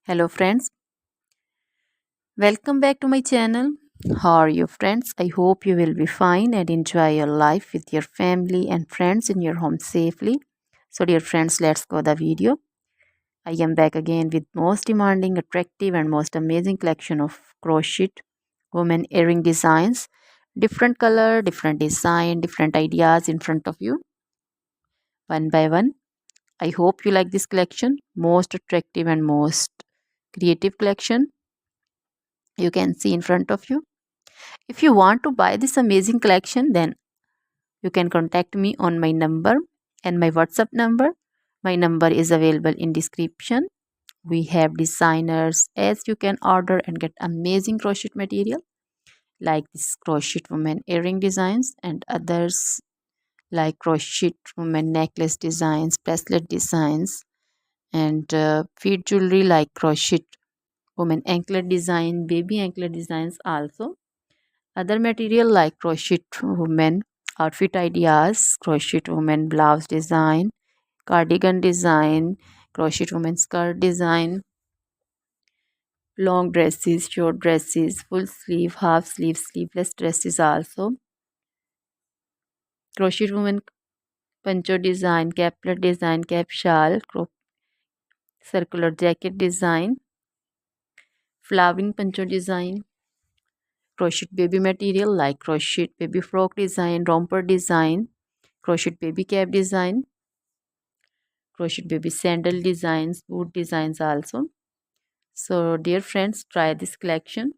Hello friends, welcome back to my channel. How are you friends? I hope you will be fine and enjoy your life with your family and friends in your home safely. So dear friends, let's go the video. I am back again with most demanding, attractive and most amazing collection of crochet women earring designs. Different color, different design, different ideas in front of you one by one. I hope you like this collection. Most attractive and most creative collection you can see in front of you. If you want to buy this amazing collection, then you can contact me on my number and my WhatsApp number. My number is available in description. We have designers as you can order and get amazing crochet material like this crochet woman earring designs and others like crochet woman necklace designs, bracelet designs and feet jewelry like crochet woman anklet design, baby anklet designs also. Other material like crochet women outfit ideas, crochet women blouse design, cardigan design, crochet women skirt design, long dresses, short dresses, full sleeve, half sleeve, sleeveless dresses also, crochet women poncho design, caplet design, cap shawl, circular jacket design, flowering poncho design, crochet baby material like crochet baby frock design, romper design, crochet baby cap design, crochet baby sandal designs, boot designs also. So dear friends, try this collection.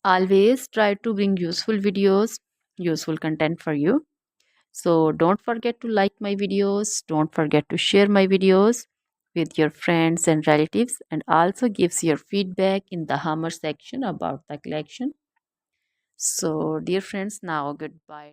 Always try to bring useful videos, useful content for you. So don't forget to like my videos, don't forget to share my videos with your friends and relatives, and also gives your feedback in the hammer section about the collection. So dear friends, now goodbye.